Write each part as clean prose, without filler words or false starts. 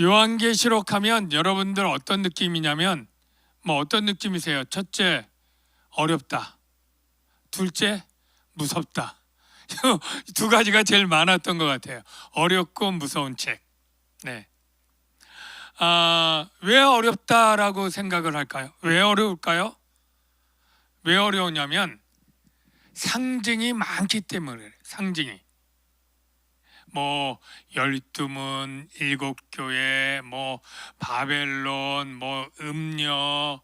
요한계시록 하면 여러분들 어떤 느낌이냐면 어떤 느낌이세요? 첫째, 어렵다. 둘째, 무섭다. 두 가지가 제일 많았던 것 같아요. 어렵고 무서운 책. 네. 왜 어렵다라고 생각을 할까요? 왜 어려울까요? 왜 어려우냐면 상징이 많기 때문에 그래요. 상징이. 12문, 7교회, 바벨론, 음녀,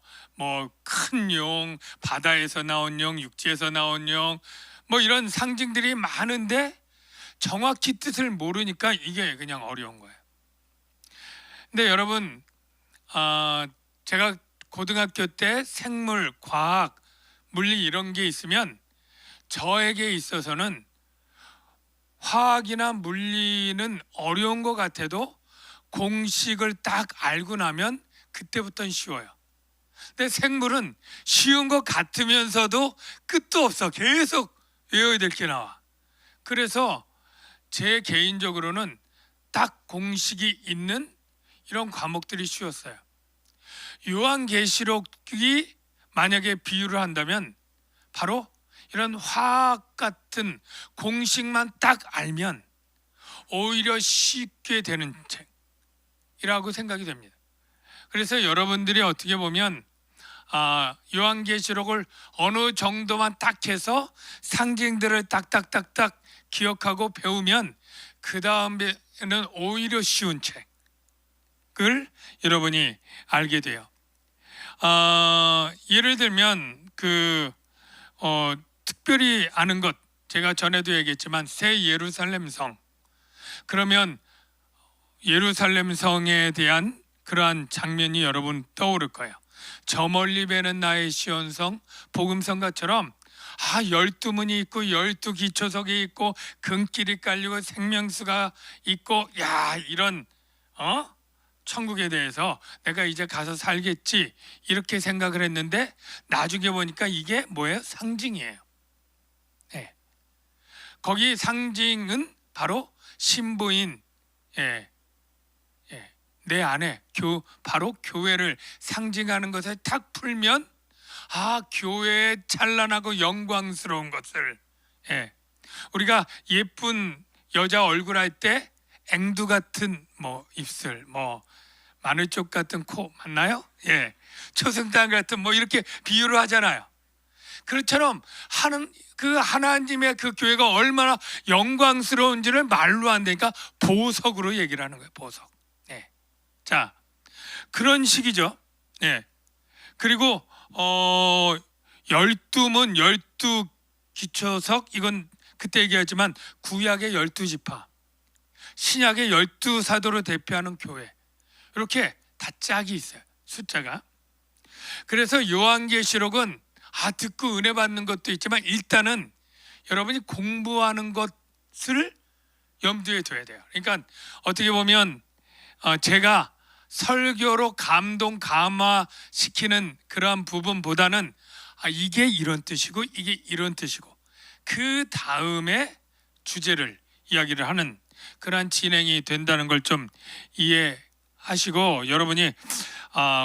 큰 용, 바다에서 나온 용, 육지에서 나온 용, 이런 상징들이 많은데 정확히 뜻을 모르니까 이게 그냥 어려운 거예요. 근데 여러분, 제가 고등학교 때 생물, 과학, 물리 이런 게 있으면 저에게 있어서는 화학이나 물리는 어려운 것 같아도 공식을 딱 알고 나면 그때부터는 쉬워요. 근데 생물은 쉬운 것 같으면서도 끝도 없어. 계속 외워야 될 게 나와. 그래서 제 개인적으로는 딱 공식이 있는 이런 과목들이 쉬웠어요. 요한계시록이 만약에 비유를 한다면 바로 이런 화학 같은 공식만 딱 알면 오히려 쉽게 되는 책이라고 생각이 됩니다. 그래서 여러분들이 어떻게 보면 요한계시록을 어느 정도만 딱 해서 상징들을 딱딱딱딱 기억하고 배우면 그 다음에는 오히려 쉬운 책을 여러분이 알게 돼요. 예를 들면 특별히 아는 것, 제가 전에도 얘기했지만 새 예루살렘 성. 그러면 예루살렘 성에 대한 그러한 장면이 여러분 떠오를 거예요. 저 멀리 배는 나의 시온성, 복음성가처럼 12문이 있고 12기초석이 있고 금길이 깔리고 생명수가 있고 이런 천국에 대해서 내가 이제 가서 살겠지 이렇게 생각을 했는데 나중에 보니까 이게 뭐예요? 상징이에요. 네. 거기 상징은 바로 신부인 내 안에 바로 교회를 상징하는 것을 탁 풀면 교회의 찬란하고 영광스러운 것을 우리가 예쁜 여자 얼굴 할 때 앵두 같은 입술, 마늘쪽 같은 코 맞나요? 초승달 같은 이렇게 비유를 하잖아요. 그렇처럼 하나님의 그 교회가 얼마나 영광스러운지를 말로 안 되니까 보석으로 얘기를 하는 거예요. 보석. 자, 그런 식이죠. 그리고 12문, 12기초석 이건 그때 얘기했지만 구약의 12지파, 신약의 12사도를 대표하는 교회, 이렇게 다 짝이 있어요. 숫자가. 그래서 요한계시록은 듣고 은혜 받는 것도 있지만 일단은 여러분이 공부하는 것을 염두에 둬야 돼요. 그러니까 어떻게 보면 제가 설교로 감동 감화시키는 그러한 부분보다는 이게 이런 뜻이고 이게 이런 뜻이고 그 다음에 주제를 이야기를 하는 그러한 진행이 된다는 걸 좀 이해하시고 여러분이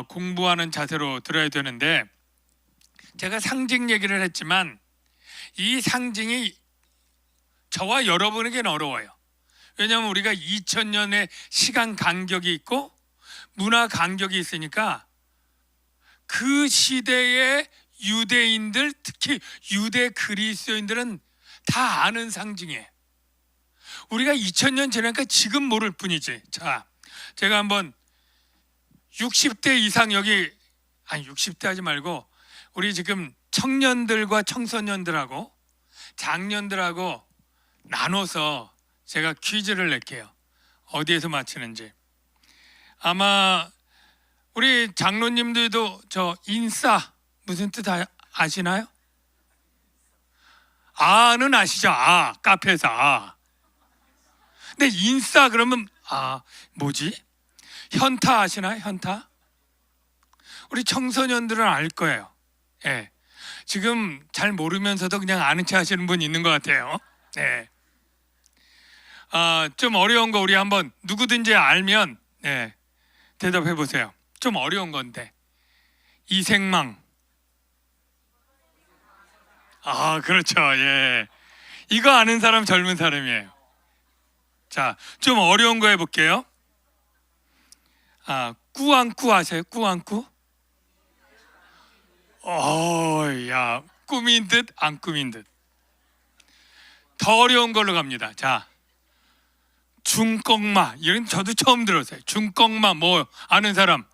공부하는 자세로 들어야 되는데, 제가 상징 얘기를 했지만 이 상징이 저와 여러분에게는 어려워요. 왜냐하면 우리가 2000년의 시간 간격이 있고 문화 간격이 있으니까 그 시대의 유대인들, 특히 유대 그리스도인들은 다 아는 상징이에요. 우리가 2000년 지나니까 지금 모를 뿐이지. 자, 제가 한번 60대 이상 60대 하지 말고 우리 지금 청년들과 청소년들하고 장년들하고 나눠서 제가 퀴즈를 낼게요. 어디에서 맞히는지. 아마 우리 장로님들도 저 인싸 무슨 뜻 아시나요? 는 아시죠? 카페에서 근데 인싸 그러면 뭐지? 현타 아시나요? 현타? 우리 청소년들은 알 거예요. 지금 잘 모르면서도 그냥 아는 체 하시는 분 있는 것 같아요. 좀 어려운 거 우리 한번 누구든지 알면 대답해 보세요. 좀 어려운 건데. 이생망. 아, 그렇죠. 예. 이거 아는 사람 젊은 사람이에요. 자, 좀 어려운 거 해볼게요. 꾸안꾸 아세요? 꾸안꾸? 야, 꿈인 듯 안 꿈인 듯. 더 어려운 걸로 갑니다. 자, 중꺽마. 이건 저도 처음 들었어요. 중꺽마 뭐 아는 사람?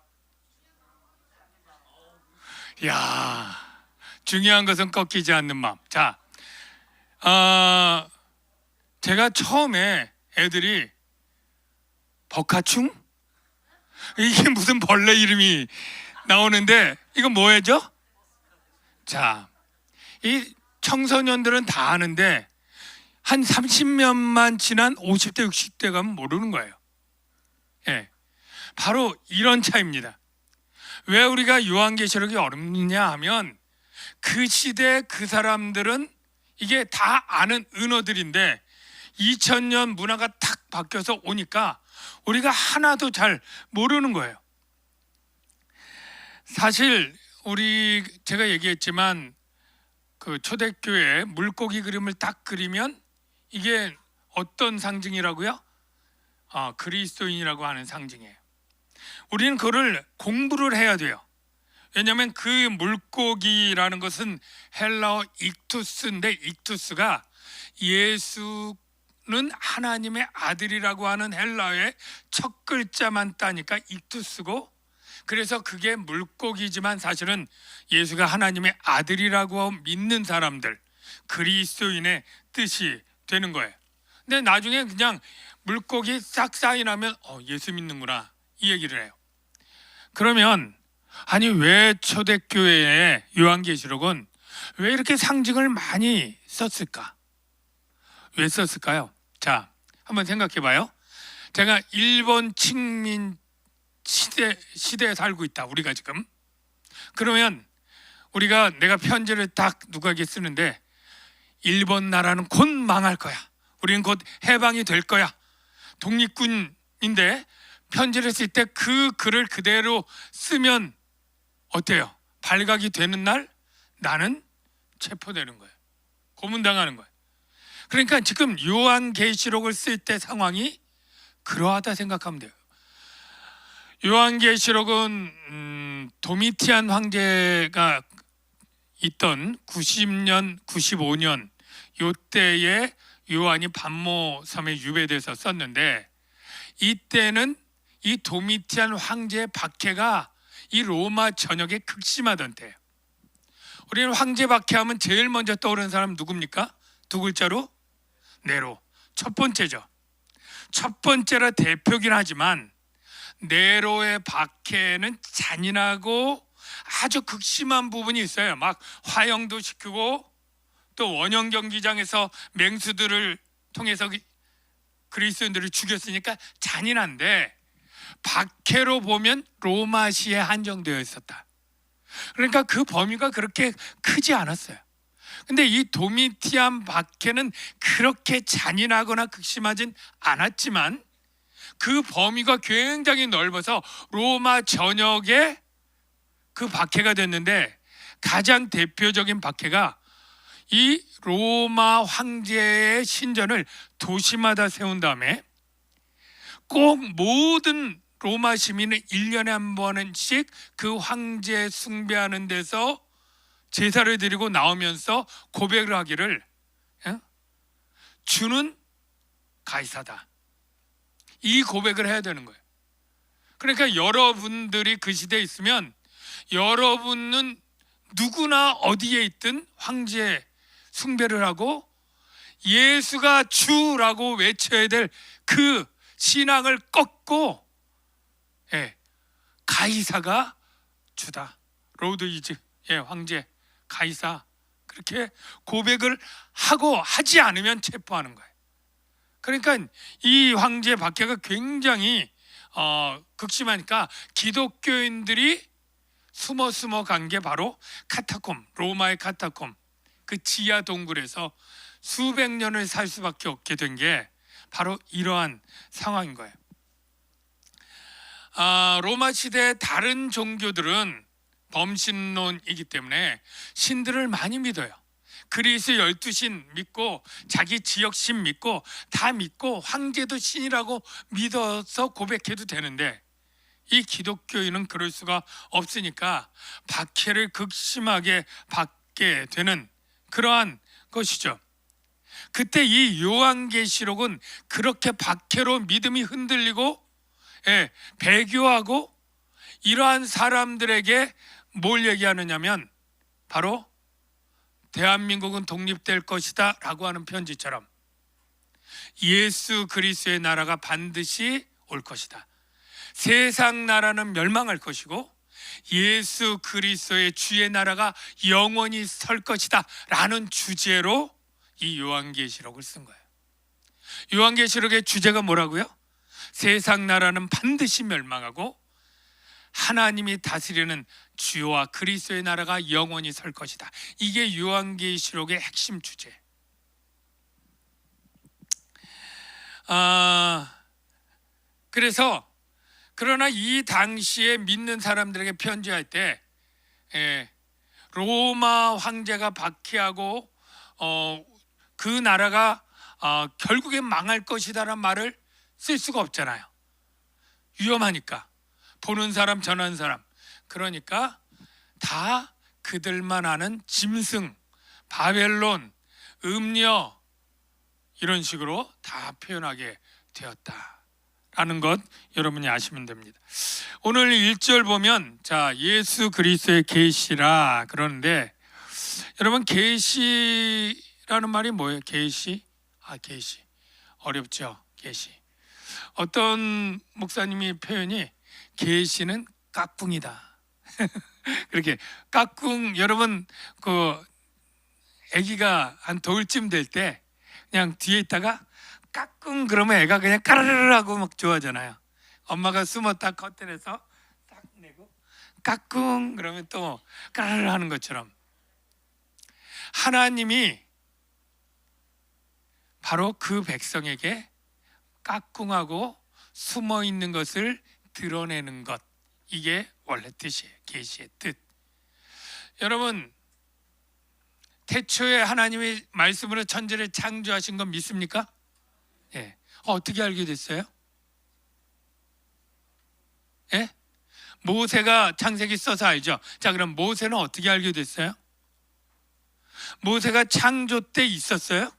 야, 중요한 것은 꺾이지 않는 마음. 자, 제가 처음에 애들이 버카충? 이게 무슨 벌레 이름이 나오는데 이건 뭐예요? 자, 이 청소년들은 다 아는데 한 30년만 지난 50대 60대 가면 모르는 거예요. 예, 바로 이런 차이입니다. 왜 우리가 요한계시록이 어렵느냐 하면 그 시대 그 사람들은 이게 다 아는 은어들인데 2000년 문화가 탁 바뀌어서 오니까 우리가 하나도 잘 모르는 거예요. 사실 제가 얘기했지만 그 초대교회 물고기 그림을 딱 그리면 이게 어떤 상징이라고요? 그리스도인이라고 하는 상징이에요. 우리는 그거를 공부를 해야 돼요. 왜냐하면 그 물고기라는 것은 헬라어 익투스인데 익투스가 예수는 하나님의 아들이라고 하는 헬라어의 첫 글자만 따니까 익투스고, 그래서 그게 물고기지만 사실은 예수가 하나님의 아들이라고 믿는 사람들, 그리스도인의 뜻이 되는 거예요. 근데 나중에 그냥 물고기 싹 사인하면 예수 믿는구나 이 얘기를 해요. 그러면 아니 왜 초대교회의 요한계시록은 왜 이렇게 상징을 많이 썼을까? 왜 썼을까요? 자, 한번 생각해 봐요. 제가 일본 식민 시대에 살고 있다, 우리가 지금. 그러면 내가 편지를 딱 누구에게 쓰는데 일본 나라는 곧 망할 거야, 우리는 곧 해방이 될 거야, 독립군인데 편지를 쓸 때 그 글을 그대로 쓰면 어때요? 발각이 되는 날 나는 체포되는 거예요. 고문당하는 거예요. 그러니까 지금 요한계시록을 쓸 때 상황이 그러하다 생각하면 돼요. 요한계시록은 도미티안 황제가 있던 90년, 95년 요때에 요한이 반모섬에 유배돼서 썼는데, 이때는 이 도미티안 황제의 박해가 이 로마 전역에 극심하던 때예요. 우리는 황제 박해하면 제일 먼저 떠오르는 사람 누굽니까? 두 글자로 네로. 첫 번째죠. 첫 번째라 대표긴 하지만 네로의 박해는 잔인하고 아주 극심한 부분이 있어요. 막 화형도 시키고 또 원형 경기장에서 맹수들을 통해서 그리스도인들을 죽였으니까 잔인한데, 박해로 보면 로마시에 한정되어 있었다. 그러니까 그 범위가 그렇게 크지 않았어요. 근데 이 도미티안 박해는 그렇게 잔인하거나 극심하진 않았지만 그 범위가 굉장히 넓어서 로마 전역에 그 박해가 됐는데, 가장 대표적인 박해가 이 로마 황제의 신전을 도시마다 세운 다음에 꼭 모든 로마 시민은 1년에 한 번씩 그 황제 숭배하는 데서 제사를 드리고 나오면서 고백을 하기를, 주는 가이사다, 이 고백을 해야 되는 거예요. 그러니까 여러분들이 그 시대에 있으면 여러분은 누구나 어디에 있든 황제 숭배를 하고 예수가 주라고 외쳐야 될 그 신앙을 꺾고, 가이사가 주다, 로드 이즈, 황제 가이사, 그렇게 고백을 하고 하지 않으면 체포하는 거예요. 그러니까 이 황제 박해가 굉장히 극심하니까 기독교인들이 숨어 간 게 바로 카타콤, 로마의 카타콤, 그 지하 동굴에서 수백 년을 살 수밖에 없게 된 게 바로 이러한 상황인 거예요. 로마 시대의 다른 종교들은 범신론이기 때문에 신들을 많이 믿어요. 그리스 12신 믿고 자기 지역 신 믿고 다 믿고 황제도 신이라고 믿어서 고백해도 되는데, 이 기독교인은 그럴 수가 없으니까 박해를 극심하게 받게 되는 그러한 것이죠. 그때 이 요한계시록은 그렇게 박해로 믿음이 흔들리고 배교하고 이러한 사람들에게 뭘 얘기하느냐면 바로 대한민국은 독립될 것이다 라고 하는 편지처럼 예수 그리스도의 나라가 반드시 올 것이다. 세상 나라는 멸망할 것이고 예수 그리스도의 주의 나라가 영원히 설 것이다 라는 주제로 이 요한계시록을 쓴 거예요. 요한계시록의 주제가 뭐라고요? 세상 나라는 반드시 멸망하고 하나님이 다스리는 주와 그리스도의 나라가 영원히 설 것이다. 이게 요한계시록의 핵심 주제. 그래서 그러나 이 당시에 믿는 사람들에게 편지할 때 로마 황제가 박해하고 그 나라가 결국에 망할 것이다라는 말을 쓸 수가 없잖아요. 위험하니까. 보는 사람 전하는 사람. 그러니까 다 그들만 아는 짐승, 바벨론, 음녀 이런 식으로 다 표현하게 되었다라는 것 여러분이 아시면 됩니다. 오늘 1절 보면 자 예수 그리스도의 계시라 그러는데, 여러분 계시라는 말이 뭐예요? 계시? 계시 어렵죠. 계시. 어떤 목사님이 표현이 계시는 깍꿍이다. 그렇게 깍꿍, 여러분 그 아기가 한 돌쯤 될 때 그냥 뒤에 있다가 깍꿍 그러면 애가 그냥 까르르 하고 막 좋아하잖아요. 엄마가 숨었다 커튼에서 딱 내고 깍꿍 그러면 또 까르르 하는 것처럼 하나님이 바로 그 백성에게 깍꿍하고 숨어 있는 것을 드러내는 것, 이게 원래 뜻이에요. 계시의 뜻. 여러분 태초에 하나님이 말씀으로 천지를 창조하신 건 믿습니까? 예. 어떻게 알게 됐어요? 예? 모세가 창세기 써서 알죠. 자, 그럼 모세는 어떻게 알게 됐어요? 모세가 창조 때 있었어요?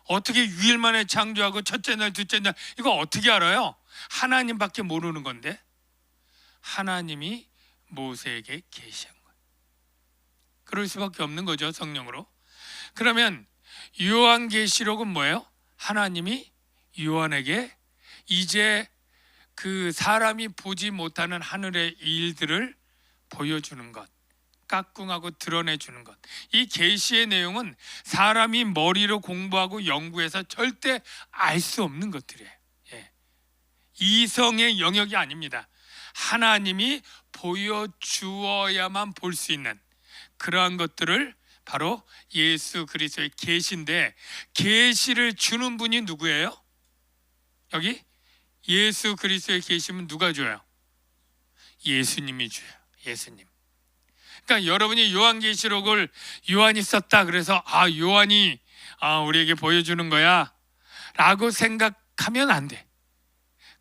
어떻게 6일 만에 창조하고 첫째 날, 둘째 날 이거 어떻게 알아요? 하나님밖에 모르는 건데 하나님이 모세에게 계시한 거예요. 그럴 수밖에 없는 거죠, 성령으로. 그러면 요한계시록은 뭐예요? 하나님이 요한에게 이제 그 사람이 보지 못하는 하늘의 일들을 보여주는 것, 깍꿍하고 드러내주는 것. 이 계시의 내용은 사람이 머리로 공부하고 연구해서 절대 알 수 없는 것들이에요. 이성의 영역이 아닙니다. 하나님이 보여주어야만 볼 수 있는 그러한 것들을 바로 예수 그리스도의 계시인데, 계시를 주는 분이 누구예요? 여기 예수 그리스도의 계시면 누가 줘요? 예수님이 줘요. 예수님. 그러니까 여러분이 요한계시록을 요한이 썼다 그래서 요한이 우리에게 보여주는 거야 라고 생각하면 안 돼.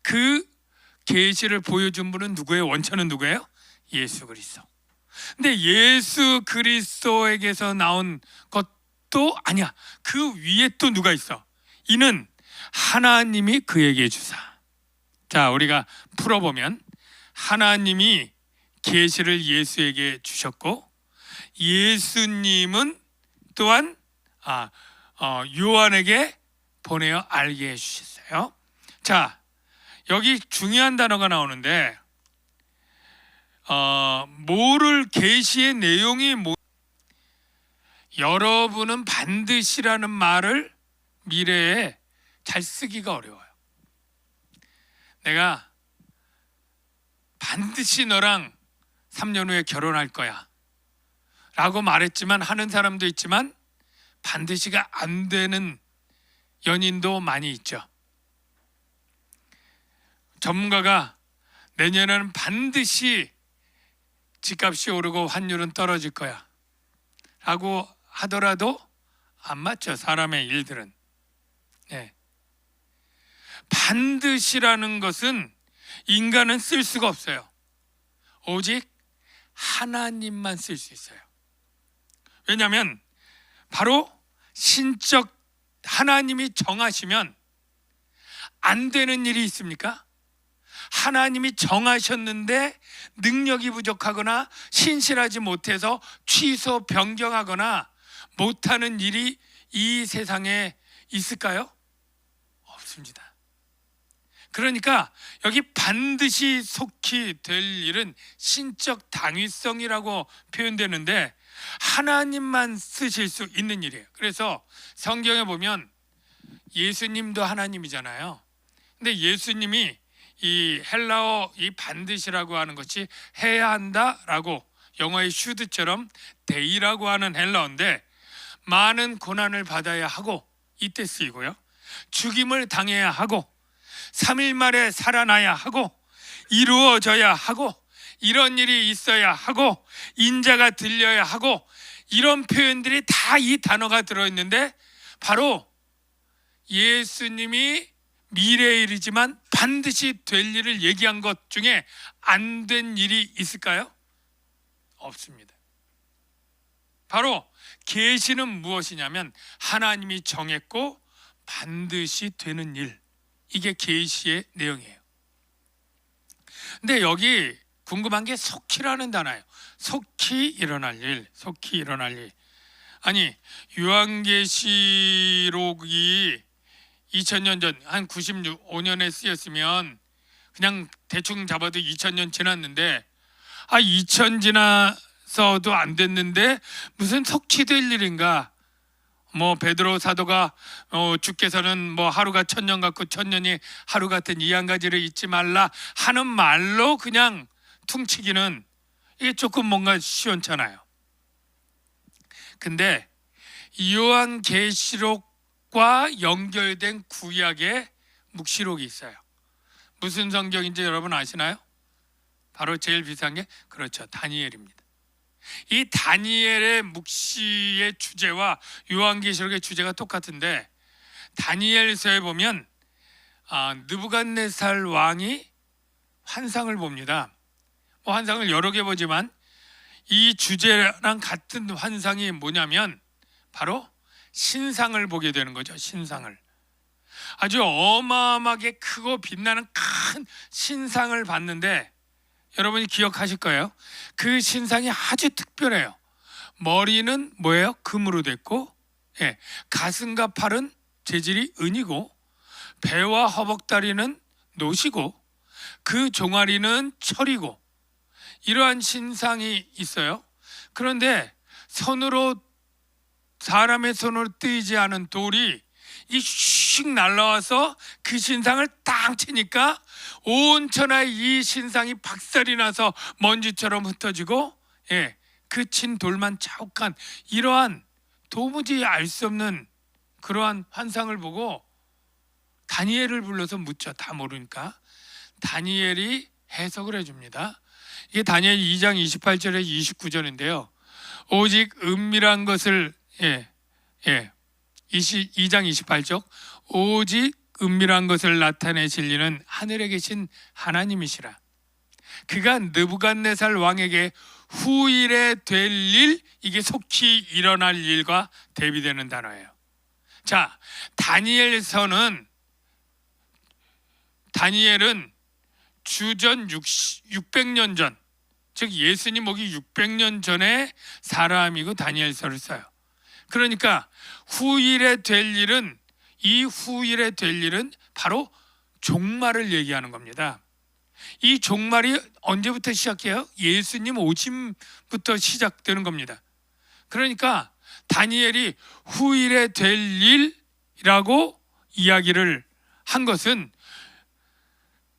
그 계시를 보여준 분은 누구예요? 원천은 누구예요? 예수 그리스도. 근데 예수 그리스도에게서 나온 것도 아니야. 그 위에 또 누가 있어? 이는 하나님이 그에게 주사. 자, 우리가 풀어보면 하나님이 계시를 예수에게 주셨고, 예수님은 또한 요한에게 보내어 알게 해주셨어요. 자, 여기 중요한 단어가 나오는데 뭐를 계시의 내용이 여러분은 반드시라는 말을 미래에 잘 쓰기가 어려워요. 내가 반드시 너랑 3년 후에 결혼할 거야 라고 말했지만 하는 사람도 있지만 반드시가 안 되는 연인도 많이 있죠. 전문가가 내년에는 반드시 집값이 오르고 환율은 떨어질 거야 라고 하더라도 안 맞죠. 사람의 일들은. 네. 반드시라는 것은 인간은 쓸 수가 없어요. 오직 하나님만 쓸 수 있어요. 왜냐하면 바로 신적 하나님이 정하시면 안 되는 일이 있습니까? 하나님이 정하셨는데 능력이 부족하거나 신실하지 못해서 취소 변경하거나 못하는 일이 이 세상에 있을까요? 없습니다. 그러니까 여기 반드시 속히 될 일은 신적 당위성이라고 표현되는데 하나님만 쓰실 수 있는 일이에요. 그래서 성경에 보면 예수님도 하나님이잖아요. 근데 예수님이 이 헬라어 이 반드시라고 하는 것이 해야 한다라고 영어의 슈드처럼 데이라고 하는 헬라어인데 많은 고난을 받아야 하고 이때 쓰이고요. 죽임을 당해야 하고 3일 만에 살아나야 하고 이루어져야 하고 이런 일이 있어야 하고 인자가 들려야 하고 이런 표현들이 다 이 단어가 들어있는데 바로 예수님이 미래의 일이지만 반드시 될 일을 얘기한 것 중에 안 된 일이 있을까요? 없습니다. 바로 계시는 무엇이냐면 하나님이 정했고 반드시 되는 일, 이게 계시의 내용이에요. 근데 여기 궁금한 게 속히라는 단어예요. 속히 일어날 일, 속히 일어날 일. 아니 요한계시록이 2000년 전 한 95년에 쓰였으면 그냥 대충 잡아도 2000년 지났는데 2000 지나서도 안 됐는데 무슨 속히 될 일인가? 뭐 베드로 사도가 주께서는 뭐 하루가 1000년 같고 1000년이 하루 같은 이 한 가지를 잊지 말라 하는 말로 그냥 퉁치기는 이게 조금 뭔가 시원찮아요. 근데 요한계시록과 연결된 구약의 묵시록이 있어요. 무슨 성경인지 여러분 아시나요? 바로 제일 비싼 게 그렇죠, 다니엘입니다. 이 다니엘의 묵시의 주제와 요한계시록의 주제가 똑같은데 다니엘서에 보면 느부갓네살 왕이 환상을 봅니다. 뭐 환상을 여러 개 보지만 이 주제랑 같은 환상이 뭐냐면 바로 신상을 보게 되는 거죠. 신상을. 아주 어마어마하게 크고 빛나는 큰 신상을 봤는데 여러분이 기억하실 거예요. 그 신상이 아주 특별해요. 머리는 뭐예요? 금으로 됐고, 가슴과 팔은 재질이 은이고, 배와 허벅다리는 노시고, 그 종아리는 철이고, 이러한 신상이 있어요. 그런데 사람의 손으로 뜨이지 않은 돌이 슉 날라와서 그 신상을 딱 치니까 온 천하에 이 신상이 박살이 나서 먼지처럼 흩어지고 그 친 돌만 자욱한 이러한 도무지 알 수 없는 그러한 환상을 보고 다니엘을 불러서 묻죠. 다 모르니까 다니엘이 해석을 해줍니다. 이게 다니엘 2장 28절에 29절인데요 오직 은밀한 것을 2장 28절 오직 은밀한 것을 나타내실 이는 하늘에 계신 하나님이시라. 그가 느부갓네살 왕에게 후일에 될 일, 이게 속히 일어날 일과 대비되는 단어예요. 자, 다니엘은 주전 600년 전, 즉 예수님 오기 600년 전에 사람이고 다니엘서를 써요. 그러니까 후일에 될 일은 바로 종말을 얘기하는 겁니다. 이 종말이 언제부터 시작해요? 예수님 오심부터 시작되는 겁니다. 그러니까 다니엘이 후일에 될 일이라고 이야기를 한 것은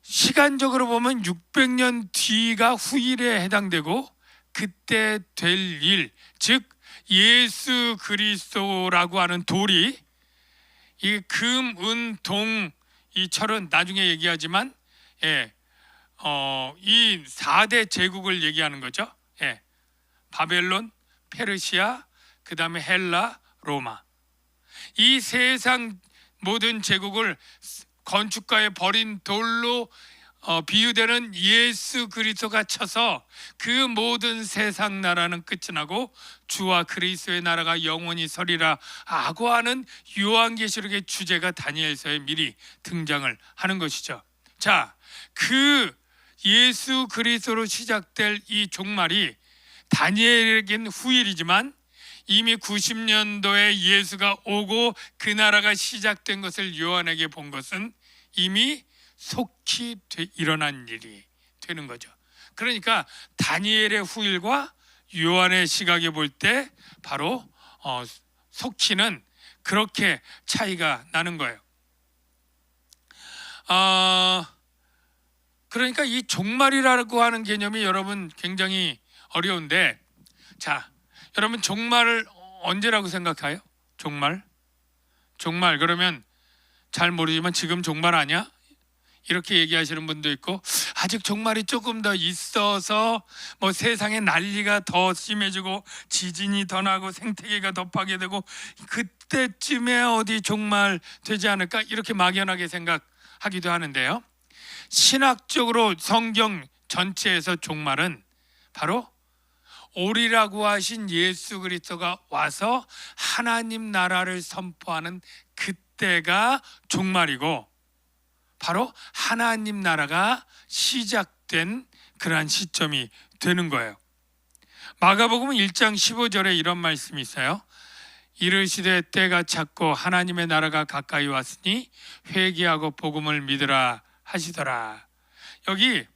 시간적으로 보면 600년 뒤가 후일에 해당되고 그때 될 일, 즉 예수 그리스도라고 하는 돌이 이 금, 은, 동, 이 철은 나중에 얘기하지만 예, 이 4대 제국을 얘기하는 거죠. 예, 바벨론, 페르시아, 그 다음에 헬라, 로마. 이 세상 모든 제국을 건축가에 버린 돌로 비유되는 예수 그리스도가 쳐서 그 모든 세상 나라는 끝이 나고 주와 그리스도의 나라가 영원히 서리라 하고 하는 요한계시록의 주제가 다니엘서에 미리 등장을 하는 것이죠. 자, 그 예수 그리스도로 시작될 이 종말이 다니엘에겐 후일이지만 이미 90년도에 예수가 오고 그 나라가 시작된 것을 요한에게 본 것은 이미 속히 일어난 일이 되는 거죠. 그러니까 다니엘의 후일과 요한의 시각에 볼 때 바로 속히는 그렇게 차이가 나는 거예요. 그러니까 이 종말이라고 하는 개념이 여러분 굉장히 어려운데, 자, 여러분 종말을 언제라고 생각해요? 종말 그러면 잘 모르지만 지금 종말 아니야? 이렇게 얘기하시는 분도 있고, 아직 종말이 조금 더 있어서 뭐 세상에 난리가 더 심해지고 지진이 더 나고 생태계가 더 파괴되고 그때쯤에 어디 종말 되지 않을까, 이렇게 막연하게 생각하기도 하는데요. 신학적으로 성경 전체에서 종말은 바로 오리라고 하신 예수 그리스도가 와서 하나님 나라를 선포하는 그때가 종말이고, 바로 하나님 나라가 시작된 그러한 시점이 되는 거예요. 마가복음 1장 15절에 이런 말씀이 있어요. 이르시되 때가 찼고 하나님의 나라가 가까이 왔으니 회개하고 복음을 믿으라 하시더라. 여기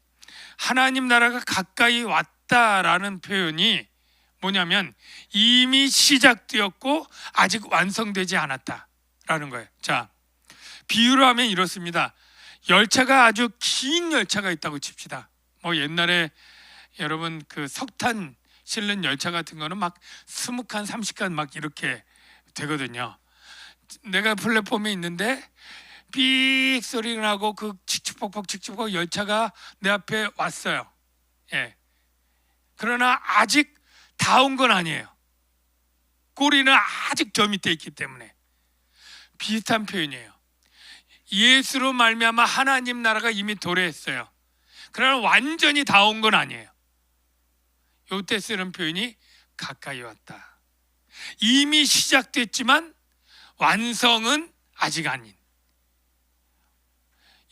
하나님 나라가 가까이 왔다라는 표현이 뭐냐면 이미 시작되었고 아직 완성되지 않았다라는 거예요. 자, 비유로 하면 이렇습니다. 열차가 아주 긴 열차가 있다고 칩시다. 뭐 옛날에 여러분 그 석탄 실는 열차 같은 거는 막 20칸 30칸 막 이렇게 되거든요. 내가 플랫폼에 있는데 삑 소리가 나고 그 칙칙폭폭 열차가 내 앞에 왔어요. 예. 그러나 아직 다 온 건 아니에요. 꼬리는 아직 저 밑에 있기 때문에. 비슷한 표현이에요. 예수로 말미암아 하나님 나라가 이미 도래했어요. 그러나 완전히 다 온 건 아니에요. 이때 쓰는 표현이 가까이 왔다. 이미 시작됐지만 완성은 아직 아닌.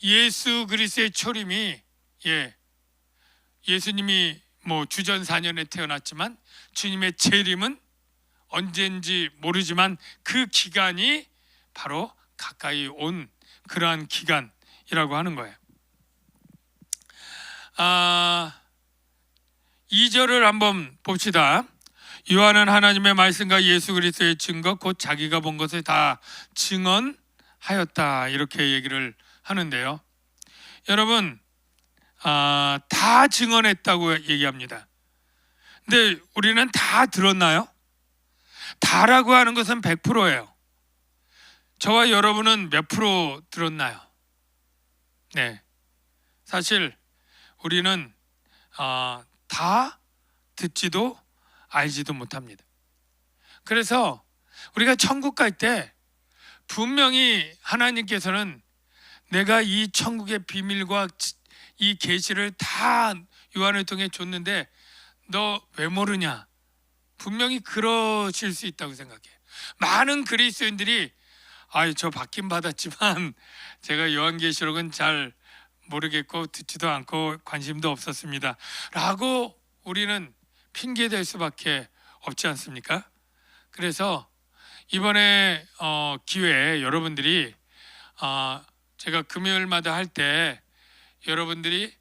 예수 그리스도의 초림이 예수님이 뭐 주전 4년에 태어났지만 주님의 재림은 언제인지 모르지만 그 기간이 바로 가까이 온 그러한 기간이라고 하는 거예요. 2절을 한번 봅시다. 요한은 하나님의 말씀과 예수 그리스도의 증거 곧 자기가 본 것을 다 증언하였다, 이렇게 얘기를 하는데요. 여러분 다 증언했다고 얘기합니다. 근데 우리는 다 들었나요? 다라고 하는 것은 100%예요. 저와 여러분은 몇 프로 들었나요? 네, 사실 우리는 다 듣지도 알지도 못합니다. 그래서 우리가 천국 갈 때 분명히 하나님께서는 내가 이 천국의 비밀과 이 계시를 다 요한을 통해 줬는데 너 왜 모르냐, 분명히 그러실 수 있다고 생각해요. 많은 그리스도인들이 저 받긴 받았지만 제가 요한계시록은 잘 모르겠고 듣지도 않고 관심도 없었습니다 라고 우리는 핑계댈 수밖에 없지 않습니까? 그래서 이번에 기회에 여러분들이 제가 금요일마다 할 때 여러분들이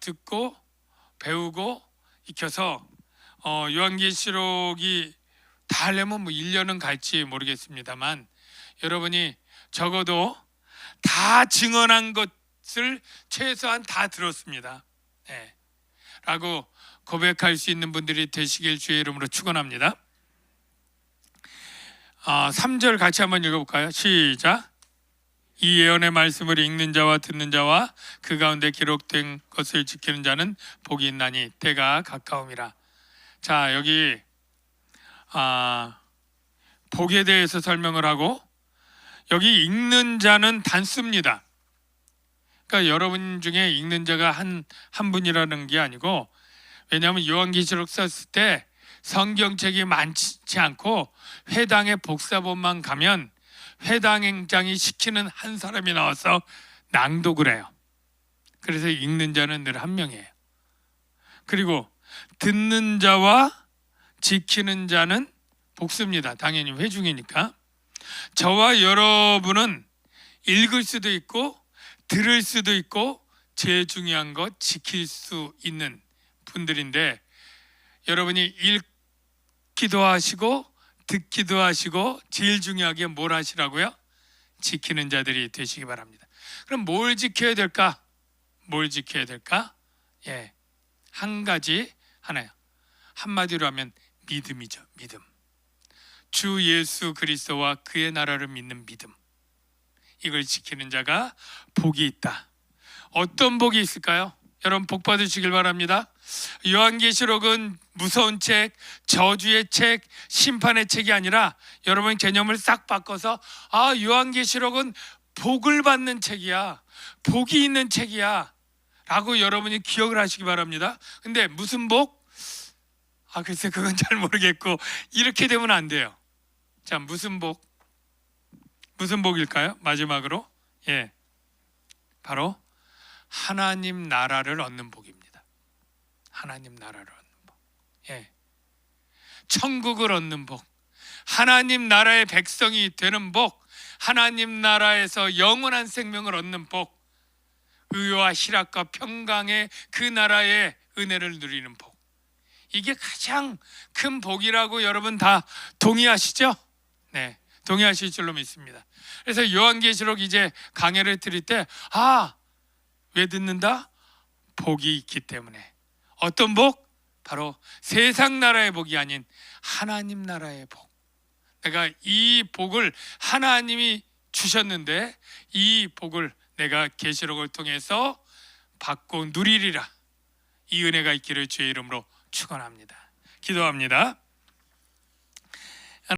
듣고 배우고 익혀서 요한계시록이 다 하려면 뭐 1년은 갈지 모르겠습니다만 여러분이 적어도 다 증언한 것을 최소한 다 들었습니다, 네, 라고 고백할 수 있는 분들이 되시길 주의 이름으로 축원합니다. 3절 같이 한번 읽어볼까요? 시작. 이 예언의 말씀을 읽는 자와 듣는 자와 그 가운데 기록된 것을 지키는 자는 복이 있나니 때가 가까움이라. 자, 여기 복에 대해서 설명을 하고, 여기 읽는 자는 단수입니다. 그러니까 여러분 중에 읽는 자가 한 분이라는 게 아니고, 왜냐하면 요한계시록 썼을 때 성경책이 많지 않고 회당의 복사본만 가면 회당행장이 시키는 한 사람이 나와서 낭독을 해요. 그래서 읽는 자는 늘 한 명이에요. 그리고 듣는 자와 지키는 자는 복수입니다. 당연히 회중이니까. 저와 여러분은 읽을 수도 있고 들을 수도 있고 제일 중요한 거 지킬 수 있는 분들인데, 여러분이 읽기도 하시고 듣기도 하시고 제일 중요하게 뭘 하시라고요? 지키는 자들이 되시기 바랍니다. 그럼 뭘 지켜야 될까? 뭘 지켜야 될까? 예, 한 가지 하나요. 한마디로 하면 믿음이죠. 믿음. 주 예수 그리스도와 그의 나라를 믿는 믿음. 이걸 지키는 자가 복이 있다. 어떤 복이 있을까요? 여러분 복 받으시길 바랍니다. 요한계시록은 무서운 책, 저주의 책, 심판의 책이 아니라 여러분 개념을 싹 바꿔서 요한계시록은 복을 받는 책이야, 복이 있는 책이야 라고 여러분이 기억을 하시기 바랍니다. 근데 무슨 복? 글쎄 그건 잘 모르겠고, 이렇게 되면 안 돼요. 자, 무슨 복? 무슨 복일까요? 마지막으로 바로 하나님 나라를 얻는 복입니다. 하나님 나라를 얻는 복. 천국을 얻는 복. 하나님 나라의 백성이 되는 복. 하나님 나라에서 영원한 생명을 얻는 복. 의와 희락과 평강의 그 나라의 은혜를 누리는 복. 이게 가장 큰 복이라고 여러분 다 동의하시죠? 네, 동의하실 줄로 믿습니다. 그래서 요한계시록 이제 강해를 드릴 때 왜 듣는다? 복이 있기 때문에. 어떤 복? 바로 세상 나라의 복이 아닌 하나님 나라의 복. 내가 이 복을 하나님이 주셨는데 이 복을 내가 계시록을 통해서 받고 누리리라. 이 은혜가 있기를 주의 이름으로 축원합니다. 기도합니다.